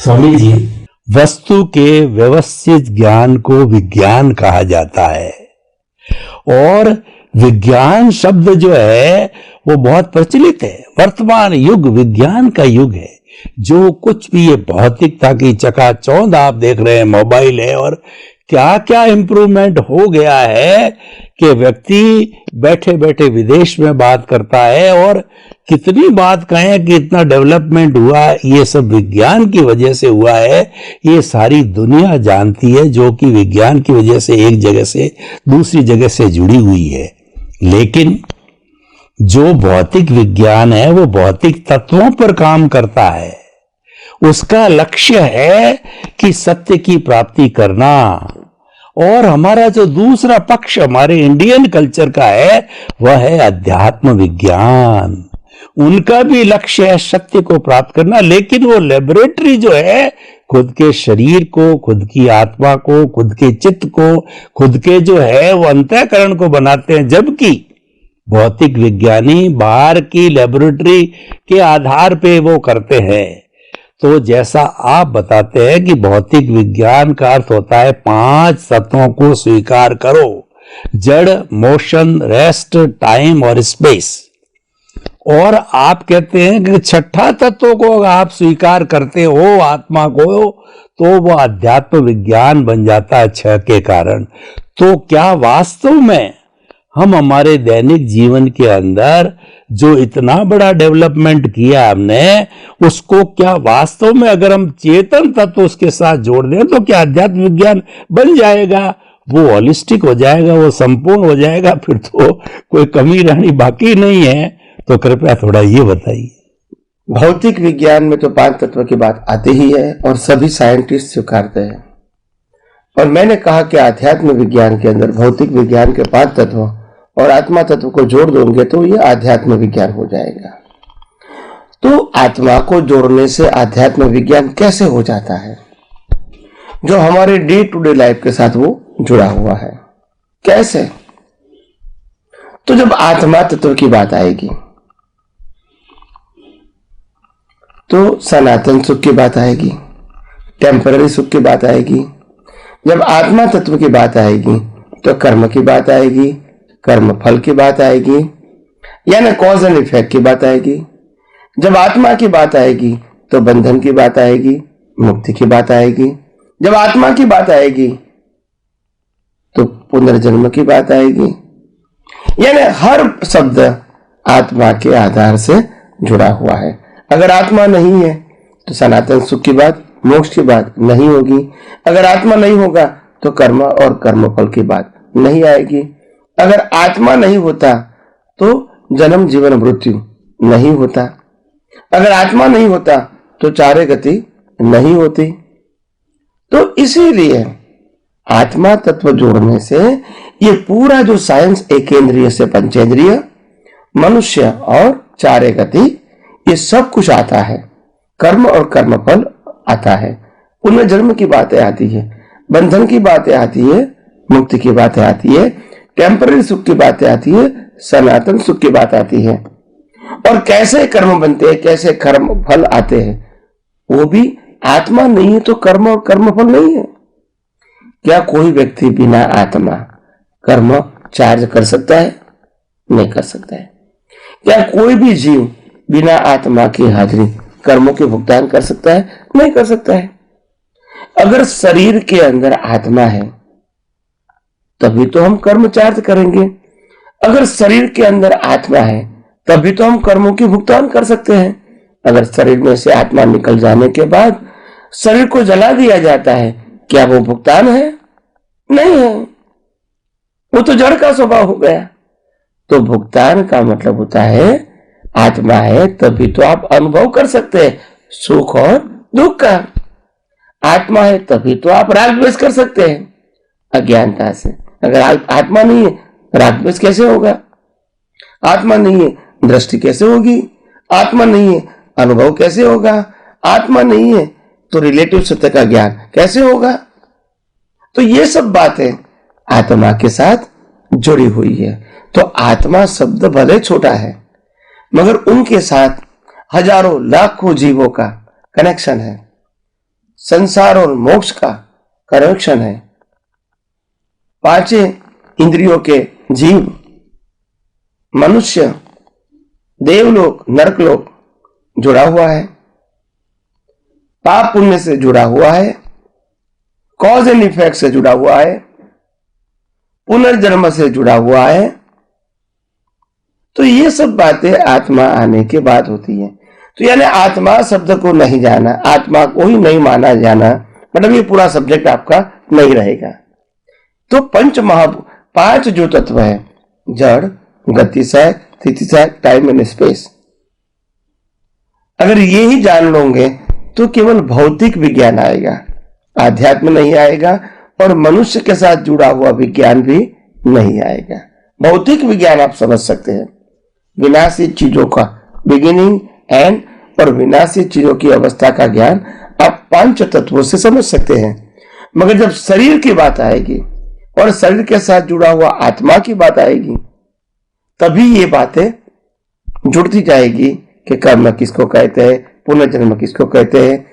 स्वामी जी, वस्तु के व्यवस्थित ज्ञान को विज्ञान कहा जाता है और विज्ञान शब्द जो है वो बहुत प्रचलित है। वर्तमान युग विज्ञान का युग है। जो कुछ भी ये भौतिकता की चकाचौंध आप देख रहे हैं, मोबाइल है और क्या क्या इंप्रूवमेंट हो गया है कि व्यक्ति बैठे बैठे विदेश में बात करता है। और कितनी बात कहें कि इतना डेवलपमेंट हुआ, ये सब विज्ञान की वजह से हुआ है। ये सारी दुनिया जानती है, जो कि विज्ञान की वजह से एक जगह से दूसरी जगह से जुड़ी हुई है। लेकिन जो भौतिक विज्ञान है वो भौतिक तत्वों पर काम करता है। उसका लक्ष्य है कि सत्य की प्राप्ति करना। और हमारा जो दूसरा पक्ष हमारे इंडियन कल्चर का है वह है अध्यात्म विज्ञान। उनका भी लक्ष्य है सत्य को प्राप्त करना, लेकिन वो लेबोरेटरी जो है खुद के शरीर को, खुद की आत्मा को, खुद के चित्त को, खुद के जो है वो अंतःकरण को बनाते हैं। जबकि भौतिक विज्ञानी बाहर की लेबोरेटरी के आधार पे वो करते हैं। तो जैसा आप बताते हैं कि भौतिक विज्ञान का अर्थ होता है 5 तत्वों को स्वीकार करो, जड़, मोशन, रेस्ट, टाइम और स्पेस। और आप कहते हैं कि छठा तत्व को आप स्वीकार करते हो, आत्मा को, तो वो अध्यात्म विज्ञान बन जाता है 6 के कारण। तो क्या वास्तव में हम हमारे दैनिक जीवन के अंदर जो इतना बड़ा डेवलपमेंट किया हमने, उसको क्या वास्तव में अगर हम चेतन तत्व उसके साथ जोड़ दें तो क्या अध्यात्म विज्ञान बन जाएगा? वो होलिस्टिक हो जाएगा, वो संपूर्ण हो जाएगा, फिर तो कोई कमी रहनी बाकी नहीं है। तो कृपया थोड़ा ये बताइए। भौतिक विज्ञान में तो 5 तत्व की बात आती ही है और सभी साइंटिस्ट स्वीकारते हैं। और मैंने कहा कि आध्यात्म विज्ञान के अंदर भौतिक विज्ञान के 5 तत्व और आत्मा तत्व को जोड़ दोगे तो ये आध्यात्म विज्ञान हो जाएगा। तो आत्मा को जोड़ने से आध्यात्म विज्ञान कैसे हो जाता है, जो हमारे डे टू डे लाइफ के साथ वो जुड़ा हुआ है? कैसे? तो जब आत्मा तत्व की बात आएगी तो सनातन सुख की बात आएगी, टेम्पररी सुख की बात आएगी। जब आत्मा तत्व की बात आएगी तो कर्म की बात आएगी, कर्म फल की बात आएगी, यानी कॉज एंड इफेक्ट की बात आएगी। जब आत्मा की बात आएगी तो बंधन की बात आएगी, मुक्ति की बात आएगी। जब आत्मा की बात आएगी तो पुनर्जन्म की बात आएगी। यानी हर शब्द आत्मा के आधार से जुड़ा हुआ है। अगर आत्मा नहीं है तो सनातन सुख की बात, मोक्ष की बात नहीं होगी। अगर आत्मा नहीं होगा तो कर्म और कर्मफल की बात नहीं आएगी। अगर आत्मा नहीं होता तो जन्म जीवन मृत्यु नहीं होता। अगर आत्मा नहीं होता तो चारे गति नहीं होती। तो इसीलिए आत्मा तत्व जोड़ने से ये पूरा जो साइंस एकेंद्रिय से पंचेंद्रिय, मनुष्य और चारे गति, ये सब कुछ आता है। कर्म और कर्मफल आता है, पुनर्जन्म की बातें आती है, बंधन की बातें आती है, मुक्ति की बातें आती है, टेम्पररी सुख की बातें आती है, सनातन सुख की बात आती है। और कैसे कर्म बनते हैं, कैसे कर्म फल आते हैं, वो भी आत्मा नहीं है तो कर्म और कर्मफल नहीं है। क्या कोई व्यक्ति बिना आत्मा कर्म चार्ज कर सकता है? नहीं कर सकता है। क्या कोई भी जीव बिना आत्मा की हाजिरी कर्मों के भुगतान कर सकता है? नहीं कर सकता है। अगर शरीर के अंदर आत्मा है तभी तो हम कर्म चार्ज करेंगे। अगर शरीर के अंदर आत्मा है तभी तो हम कर्मों की भुगतान कर सकते हैं। अगर शरीर में से आत्मा निकल जाने के बाद शरीर को जला दिया जाता है, क्या वो भुगतान है? नहीं है, वो तो जड़ का स्वभाव हो गया। तो भुगतान का मतलब होता है आत्मा है तभी तो आप अनुभव कर सकते हैं सुख और दुख का। आत्मा है तभी तो आप राग द्वेष कर सकते हैं अज्ञानता से। अगर आत्मा नहीं है राग द्वेष कैसे होगा? आत्मा नहीं है दृष्टि कैसे होगी? आत्मा नहीं है अनुभव कैसे होगा? आत्मा नहीं है तो रिलेटिव सत्य का ज्ञान कैसे होगा? तो ये सब बातें आत्मा के साथ जुड़ी हुई है। तो आत्मा शब्द भले छोटा है मगर उनके साथ हजारों लाखों जीवों का कनेक्शन है। संसार और मोक्ष का कनेक्शन है। पांचों इंद्रियों के जीव, मनुष्य, देवलोक, नरकलोक जुड़ा हुआ है, पाप पुण्य से जुड़ा हुआ है, कॉज एंड इफेक्ट से जुड़ा हुआ है, पुनर्जन्म से जुड़ा हुआ है। तो ये सब बातें आत्मा आने के बाद होती है। तो यानी आत्मा शब्द को नहीं जाना, आत्मा को ही नहीं माना जाना, मतलब ये पूरा सब्जेक्ट आपका नहीं रहेगा। तो पांच जो तत्व है, जड़, गतिशय, स्थितिशय, टाइम एंड स्पेस, अगर ये ही जान लोगे तो केवल भौतिक विज्ञान आएगा, आध्यात्म नहीं आएगा, और मनुष्य के साथ जुड़ा हुआ विज्ञान भी नहीं आएगा। भौतिक विज्ञान आप समझ सकते हैं, विनाशी चीजों का बिगिनिंग, एंड और विनाशी चीजों की अवस्था का ज्ञान आप पांच तत्वों से समझ सकते हैं। मगर जब शरीर की बात आएगी और शरीर के साथ जुड़ा हुआ आत्मा की बात आएगी, तभी ये बातें जुड़ती जाएगी कि कर्म किसको कहते हैं, पुनर्जन्म किसको कहते हैं,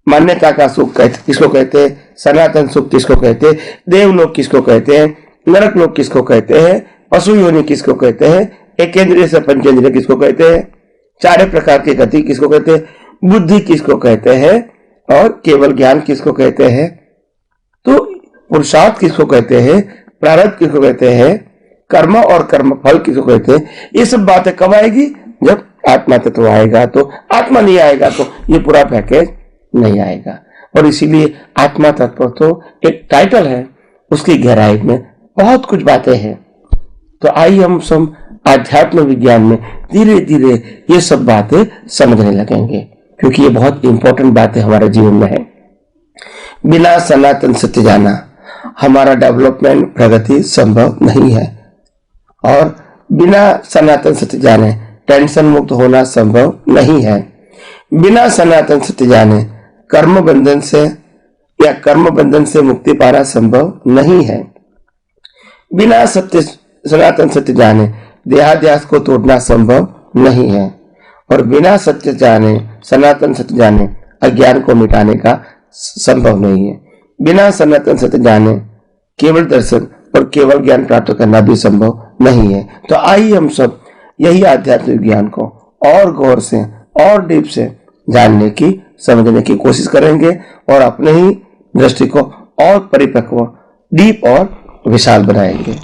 मान्यता का सुख किसको कहते हैं, सनातन सुख किसको कहते हैं, देवलोक किसको कहते हैं, नरक लोक किसको कहते हैं, पशु योनि किसको कहते हैं, एकेंद्रिय से पंचेंद्रिय किसको कहते हैं, चार प्रकार की गति किसको कहते हैं, बुद्धि किसको कहते हैं, और केवल ज्ञान किसको कहते हैं, तो पुरुषार्थ किसको कहते हैं, प्रारब्ध किसको कहते हैं, कर्म और कर्म फल किसको कहते हैं। ये सब बातें कब आएगी? जब आत्मा तत्व आएगा। तो आत्मा नहीं आएगा तो ये पूरा पैकेज नहीं आएगा। और इसीलिए आत्मा तत्व तो एक टाइटल है, उसकी गहराई में बहुत कुछ बातें हैं। तो आइए हम सब आध्यात्म विज्ञान में धीरे धीरे ये सब बातें समझने लगेंगे, क्योंकि ये बहुत इंपॉर्टेंट बातें हमारे जीवन में है। बिना सनातन सत्य जाना हमारा डेवलपमेंट, प्रगति संभव नहीं है, और बिना सनातन सत्य जाने टेंशन मुक्त होना संभव नहीं है। बिना सनातन सत्य जाने कर्म बंधन से या कर्म बंधन से मुक्ति पाना संभव नहीं है। बिना सनातन सत्य जाने देहाध्यास को तोड़ना संभव नहीं है, और बिना सत्य जाने, सनातन सत्य जाने अज्ञान को मिटाने का संभव नहीं है। बिना सनातन सत्य जाने केवल दर्शन और केवल ज्ञान प्राप्त करना भी संभव नहीं है। तो आइए हम सब यही आध्यात्मिक ज्ञान को और गौर से और डीप से जानने की, समझने की कोशिश करेंगे, और अपने ही दृष्टि को और परिपक्व, डीप और विशाल बनाएंगे।